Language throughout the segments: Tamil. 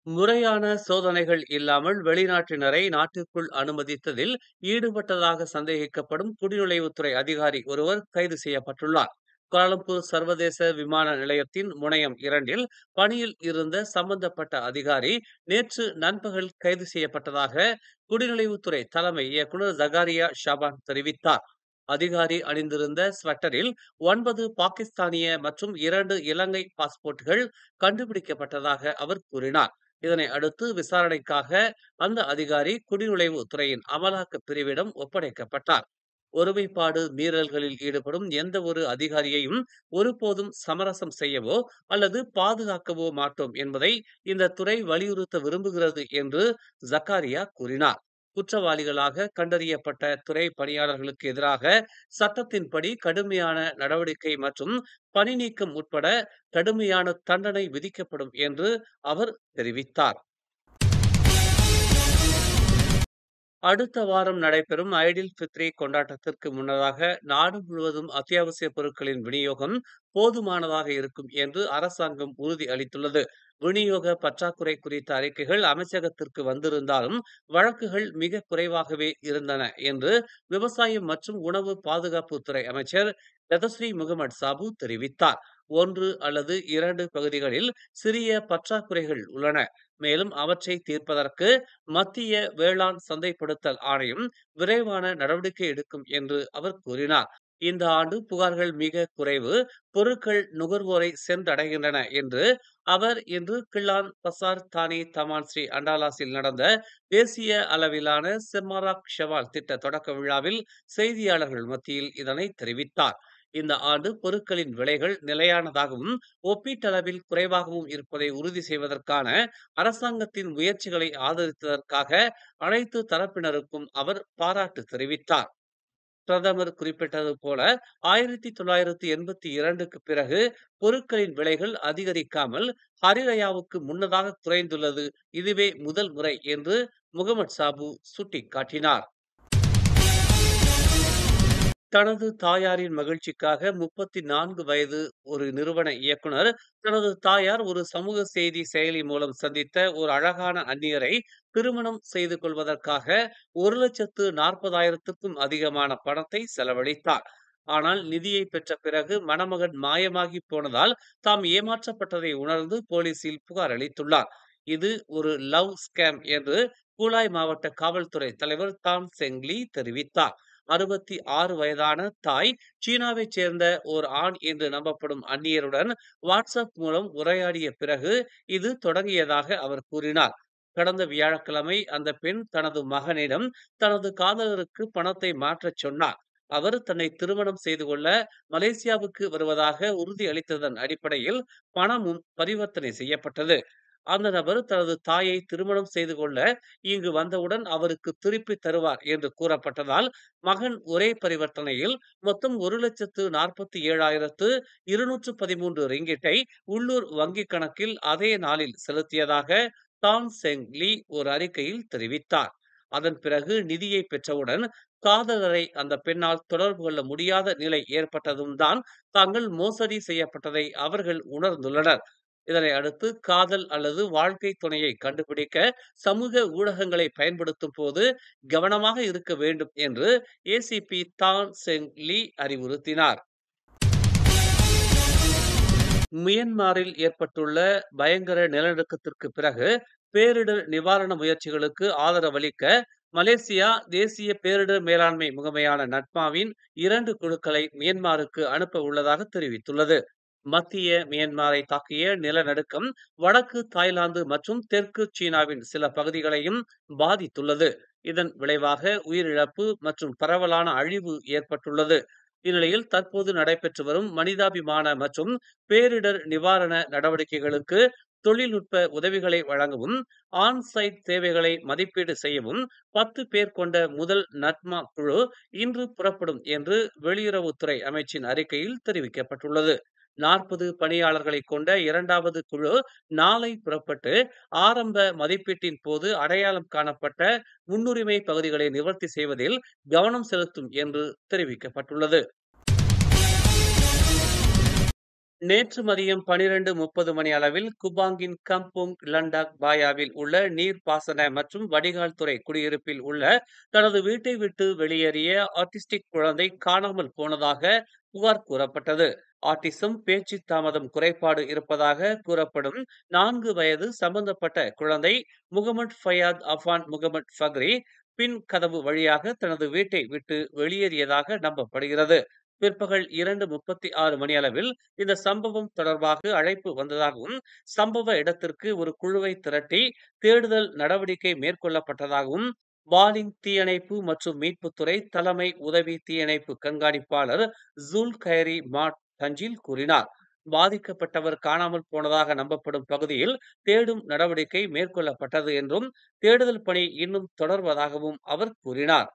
முறையான சோதனைகள் இல்லாமல் வெளிநாட்டினரை நாட்டிற்குள் அனுமதித்ததில் ஈடுபட்டதாக சந்தேகிக்கப்படும் குடிநுழைவுத்துறை அதிகாரி ஒருவர் கைது செய்யப்பட்டுள்ளார். கோலாலம்பூர் சர்வதேச விமான நிலையத்தின் முனையம் 2இல் பணியில் இருந்த சம்பந்தப்பட்ட அதிகாரி நேற்று நண்பகல் கைது செய்யப்பட்டதாக குடிநுழைவுத்துறை தலைமை இயக்குநர் ஜகாரியா ஷாபான் தெரிவித்தார். அதிகாரி அணிந்திருந்த ஸ்வெட்டரில் 9 பாகிஸ்தானிய மற்றும் 2 இலங்கை பாஸ்போர்ட்டுகள் கண்டுபிடிக்கப்பட்டதாக அவர் கூறினார். இதனை அடுத்து விசாரணைக்காக அந்த அதிகாரி குடிநுழைவு துறையின் அமலாக்க பிரிவிடம் ஒப்படைக்கப்பட்டார். ஒருமைப்பாடு மீறல்களில் ஈடுபடும் எந்த ஒரு அதிகாரியையும் ஒருபோதும் சமரசம் செய்யவோ அல்லது பாதுகாக்கவோ மாட்டோம் என்பதை இந்த துறை வலியுறுத்த விரும்புகிறது என்று ஜக்காரியா கூறினார். குற்றவாளிகளாக கண்டறியப்பட்ட துறை பணியாளர்களுக்கு எதிராக சட்டத்தின்படி கடுமையான நடவடிக்கை மற்றும் பணி நீக்கம் உட்பட கடுமையான தண்டனை விதிக்கப்படும் என்று அவர் தெரிவித்தார். அடுத்த வாரம் நடைபெறும் ஐடில் ஃபித்ரி கொண்டாட்டத்திற்கு முன்னதாக நாடு முழுவதும் அத்தியாவசிய பொருட்களின் விநியோகம் போதுமானதாக இருக்கும் என்று அரசாங்கம் உறுதி அளித்துள்ளது. விநியோக பற்றாக்குறை குறித்த அறிக்கைகள் அமைச்சகத்திற்கு வந்திருந்தாலும் வழக்குகள் மிக குறைவாகவே இருந்தன என்று விவசாயம் மற்றும் உணவு பாதுகாப்புத்துறை அமைச்சர் லதஸ்ரீ முகமது சாபு தெரிவித்தார். 1 அல்லது 2 பகுதிகளில் சிறிய பற்றாக்குறைகள் உள்ளன. மேலும் அவற்றை தீர்ப்பதற்கு மத்திய வேளாண் சந்தைப்படுத்தல் ஆணையம் விரைவான நடவடிக்கை எடுக்கும் என்று அவர் கூறினார். இந்த ஆண்டு புகார்கள் மிக குறைவு, பொருட்கள் நுகர்வோரை சென்றடைகின்றன என்று அவர் இன்று கிள்ளான் பசார் தானி தமான் ஸ்ரீ அண்டாலாஸில் நடந்த தேசிய அளவிலான செம்மாராக் ஷெவால் திட்ட தொடக்க விழாவில் செய்தியாளர்கள் மத்தியில் இதனை தெரிவித்தார். இந்த ஆண்டு பொருட்களின் விலைகள் நிலையானதாகவும் ஒப்பீட்டளவில் குறைவாகவும் இருப்பதை உறுதி செய்வதற்கான அரசாங்கத்தின் முயற்சிகளை ஆதரித்ததற்காக அனைத்து தரப்பினருக்கும் அவர் பாராட்டு தெரிவித்தார். பிரதமர் குறிப்பிட்டது போல 1982க்கு பிறகு பொருட்களின் விலைகள் அதிகரிக்காமல் ஹரிரயாவுக்கு முன்னதாக குறைந்துள்ளது இதுவே முதல் முறை என்று முகமது சாபு சுட்டிக்காட்டினார். தனது தாயாரின் மகிழ்ச்சிக்காக 34 வயது ஒரு நிறுவன இயக்குனர் தனது தாயார் ஒரு சமூக செய்தி செயலி மூலம் சந்தித்த ஒரு அழகான அந்நியரை திருமணம் செய்து கொள்வதற்காக 1,40,000க்கும் அதிகமான பணத்தை செலவழித்தார். ஆனால் நிதியை பெற்ற பிறகு மணமகன் மாயமாகி போனதால் தாம் ஏமாற்றப்பட்டதை உணர்ந்து போலீசில் புகார் அளித்துள்ளார். இது ஒரு லவ் ஸ்கேம் என்று கூலாய் மாவட்ட காவல்துறை தலைவர் தான் செங்லி தெரிவித்தார். 66 வயதான தாய் சீனாவைச் சேர்ந்த ஓர் ஆண் என்று நம்பப்படும் அந்நியருடன் வாட்ஸ்அப் மூலம் உரையாடிய பிறகு இது தொடங்கியதாக அவர் கூறினார். கடந்த வியாழக்கிழமை அந்த பெண் தனது மகனிடம் தனது காதலருக்கு பணத்தை மாற்றச் சொன்னார். அவர் தன்னை திருமணம் செய்து கொள்ள மலேசியாவுக்கு வருவதாக உறுதி அளித்ததன் அடிப்படையில் பணமும் பரிவர்த்தனை செய்யப்பட்டது. அந்த நபர் தனது தாயை திருமணம் செய்து கொள்ள இங்கு வந்தவுடன் அவருக்கு திருப்பி தருவார் என்று கூறப்பட்டதால் மகன் ஒரே பரிவர்த்தனையில் மொத்தம் 1,47,213 ரிங்கிட்டை உள்ளூர் வங்கிக் கணக்கில் அதே நாளில் செலுத்தியதாக தான் செங்லி ஒரு அறிக்கையில் தெரிவித்தார். அதன் பிறகு நிதியை பெற்றவுடன் காதலரை அந்த பெண்ணால் தொடர்பு கொள்ள முடியாத நிலை ஏற்பட்டதும் தான் தாங்கள் மோசடி செய்யப்பட்டதை அவர்கள் உணர்ந்துள்ளனர். இதனை அடுத்து காதல் அல்லது வாழ்க்கை துணையை கண்டுபிடிக்க சமூக ஊடகங்களை பயன்படுத்தும் போது கவனமாக இருக்க வேண்டும் என்று ஏசிபி தான் செங் லீ அறிவுறுத்தினார். மியன்மாரில் ஏற்பட்டுள்ள பயங்கர நிலநடுக்கத்திற்கு பிறகு பேரிடர் நிவாரண முயற்சிகளுக்கு ஆதரவளிக்க மலேசியா தேசிய பேரிடர் மேலாண்மை முகமையான நட்மாவின் 2 குழுக்களை மியன்மாருக்கு அனுப்ப உள்ளதாக தெரிவித்துள்ளது. மத்திய மியன்மாரை தாக்கிய நிலநடுக்கம் வடக்கு தாய்லாந்து மற்றும் தெற்கு சீனாவின் சில பகுதிகளையும் பாதித்துள்ளது. இதன் விளைவாக உயிரிழப்பு மற்றும் பரவலான அழிவு ஏற்பட்டுள்ளது. இந்நிலையில் தற்போது நடைபெற்று வரும் மனிதாபிமான மற்றும் பேரிடர் நிவாரண நடவடிக்கைகளுக்கு தொழில்நுட்ப உதவிகளை வழங்கவும் ஆன்-சைட் தேவைகளை மதிப்பீடு செய்யவும் 10 பேர் கொண்ட முதல் நட்மா குழு இன்று புறப்படும் என்று வெளியுறவுத்துறை அமைச்சின் அறிக்கையில் தெரிவிக்கப்பட்டுள்ளது. 40 பணியாளர்களை கொண்ட 2வது குழு நாளை புறப்பட்டு ஆரம்ப மதிப்பீட்டின் போது அடையாளம் காணப்பட்ட முன்னுரிமை பகுதிகளை நிவர்த்தி செய்வதில் கவனம் செலுத்தும் என்று தெரிவிக்கப்பட்டுள்ளது. நேற்று மதியம் 12:30 மணி அளவில் குபாங்கின் கம்புங் லண்டாக் பாயாவில் உள்ள நீர்ப்பாசன மற்றும் வடிகால் துறை குடியிருப்பில் உள்ள தனது வீட்டை விட்டு வெளியேறிய ஆட்டிஸ்டிக் குழந்தை காணாமல் போனதாக புகார் கூறப்பட்டது. ஆட்டிசம், பேச்சு தாமதம் குறைபாடு இருப்பதாக கூறப்படும் 4 வயது சம்பந்தப்பட்ட குழந்தை முகமது ஃபயாத் அஃபான் முகமது ஃபக்ரி பின் கதவு வழியாக தனது வீட்டை விட்டு வெளியேறியதாக நம்பப்படுகிறது. பிற்பகல் 2:36 மணி அளவில் இந்த சம்பவம் தொடர்பாக அழைப்பு வந்ததாகவும், சம்பவ இடத்திற்கு ஒரு குழுவை திரட்டி தேடுதல் நடவடிக்கை மேற்கொள்ளப்பட்டதாகவும் பாலிங் தீயணைப்பு மற்றும் மீட்புத்துறை தலைமை உதவி தீயணைப்பு கண்காணிப்பாளர் ஜுல் கைரி மாட் தஞ்சில் கூறினார். பாதிக்கப்பட்டவர் காணாமல் போனதாக நம்பப்படும் பகுதியில் தேடும் நடவடிக்கை மேற்கொள்ளப்பட்டது என்றும், தேடுதல் பணி இன்னும் தொடர்வதாகவும் அவர் கூறினார்.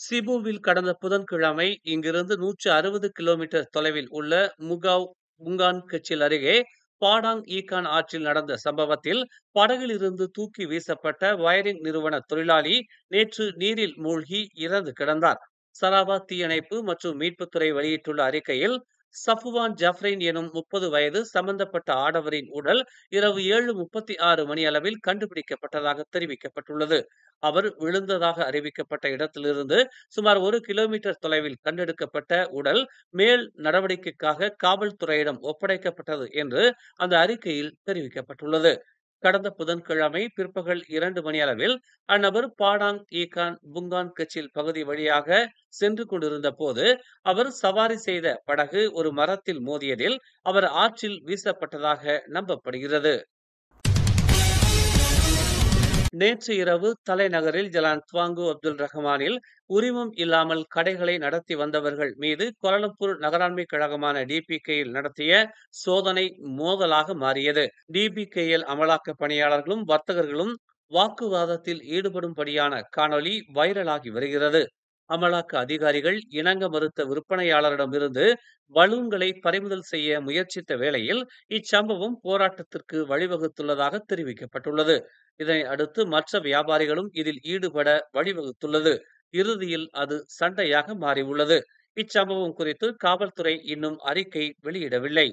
சிபுவில் கடந்த புதன்கிழமை இங்கிருந்து 160 கிலோமீட்டர் தொலைவில் உள்ள முகாவ் புங்கான் கச்சில் அருகே பாடாங் ஈகான் ஆற்றில் நடந்த சம்பவத்தில் படகில் இருந்து தூக்கி வீசப்பட்ட வயரிங் நிறுவன தொழிலாளி நேற்று நீரில் மூழ்கி இறந்து கிடந்தார். சராபாத் தீயணைப்பு மற்றும் மீட்புத்துறை வெளியிட்டுள்ள அறிக்கையில், சஃபுவான் ஜஃப்ரின் எனும் 30 வயது சம்பந்தப்பட்ட ஆடவரின் உடல் இரவு 7:36 மணி அளவில் கண்டுபிடிக்கப்பட்டதாக தெரிவிக்கப்பட்டுள்ளது. அவர் விழுந்ததாக அறிவிக்கப்பட்ட இடத்திலிருந்து சுமார் 1 கிலோமீட்டர் தொலைவில் கண்டெடுக்கப்பட்ட உடல் மேல் நடவடிக்கைக்காக காவல்துறையிடம் ஒப்படைக்கப்பட்டது என்று அந்த அறிக்கையில் தெரிவிக்கப்பட்டுள்ளது. கடந்த புதன்கிழமை பிற்பகல் 2 மணி அளவில் அந்நபர் பாடாங் ஈகான் புங்கான் கச்சில் பகுதி வழியாக சென்று கொண்டிருந்த போது அவர் சவாரி செய்த படகு ஒரு மரத்தில் மோதியதில் அவர் ஆற்றில் வீசப்பட்டதாக நம்பப்படுகிறது. நேற்று இரவு தலைநகரில் ஜலான் துவாங்கு அப்துல் ரஹ்மானில் உரிமம் இல்லாமல் கடைகளை நடத்தி வந்தவர்கள் மீது கோலாலம்பூர் நகராண்மை கழகமான DPKயில் நடத்திய சோதனை மோதலாக மாறியது. DPKL அமலாக்க பணியாளர்களும் வர்த்தகர்களும் வாக்குவாதத்தில் ஈடுபடும்படியான காணொலி வைரலாகி வருகிறது. அமலாக்க அதிகாரிகள் இணங்க மறுத்த விற்பனையாளரிடமிருந்து பலூன்களை பறிமுதல் செய்ய முயற்சித்த வேளையில் இச்சம்பவம் போராட்டத்திற்கு வழிவகுத்துள்ளதாக தெரிவிக்கப்பட்டுள்ளது. இதனை அடுத்து மற்ற வியாபாரிகளும் இதில் ஈடுபட வழிவகுத்துள்ளது. இறுதியில் அது சண்டையாக மாறியுள்ளது. இச்சம்பவம் குறித்து காவல்துறை இன்னும் அறிக்கை வெளியிடவில்லை.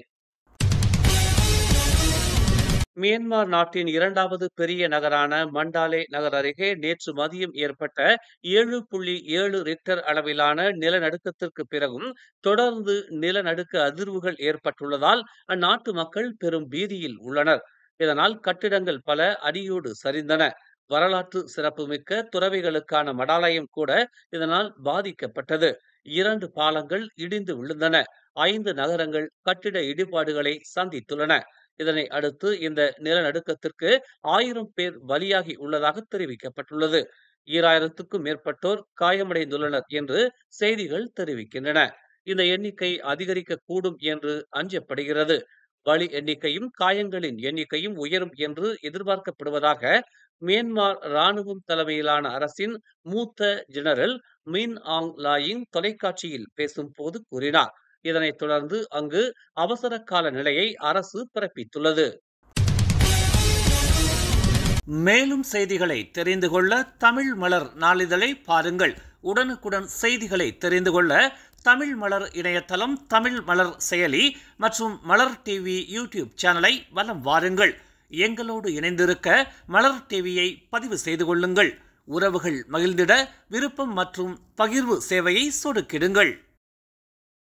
மியான்மர் நாட்டின் 2வது பெரிய நகரான மண்டாலே நகர் அருகே நேற்று மதியம் ஏற்பட்ட 7.7 ரிக்டர் அளவிலான நிலநடுக்கத்திற்கு பிறகும் தொடர்ந்து நிலநடுக்க அதிர்வுகள் ஏற்பட்டுள்ளதால் அந்நாட்டு மக்கள் பெரும் பீதியில் உள்ளனர். இதனால் கட்டிடங்கள் பல அடியோடு சரிந்தன. வரலாற்று சிறப்புமிக்க துறவிகளுக்கான மடாலயம் கூட இதனால் பாதிக்கப்பட்டது. 2 பாலங்கள் இடிந்து விழுந்தன. 5 நகரங்கள் கட்டிட இடிபாடுகளை சந்தித்துள்ளன. இதனை அடுத்து இந்த நிலநடுக்கத்திற்கு 1000 பேர் பலியாகி உள்ளதாக தெரிவிக்கப்பட்டுள்ளது. 2000க்கும் மேற்பட்டோர் காயமடைந்துள்ளனர் என்று செய்திகள் தெரிவிக்கின்றன. இந்த எண்ணிக்கை அதிகரிக்கக்கூடும் என்று அஞ்சப்படுகிறது. பலி எண்ணிக்கையும் காயங்களின் எண்ணிக்கையும் உயரும் என்று எதிர்பார்க்கப்படுவதாக மியான்மர் ராணுவம் தலைமையிலான அரசின் மூத்த ஜெனரல் மின் ஆங் லாயிங் தொலைக்காட்சியில் பேசும்போது கூறினார். இதனைத் தொடர்ந்து அங்கு அவசர கால நிலையை அரசு பிறப்பித்துள்ளது. மேலும் செய்திகளை தெரிந்து கொள்ள தமிழ் மலர் நாளிதழை பாருங்கள். உடனுக்குடன் செய்திகளை தெரிந்து கொள்ள தமிழ் மலர் இணையதளம், தமிழ் மலர் செயலி மற்றும் மலர் டிவி யூடியூப் சேனலை வலம் வாருங்கள். எங்களோடு இணைந்திருக்க மலர் டிவியை பதிவு செய்து கொள்ளுங்கள். உறவுகள் மகிழ்ந்திட விருப்பம் மற்றும் பகிர்வு சேவையை சொடுக்கிடுங்கள்.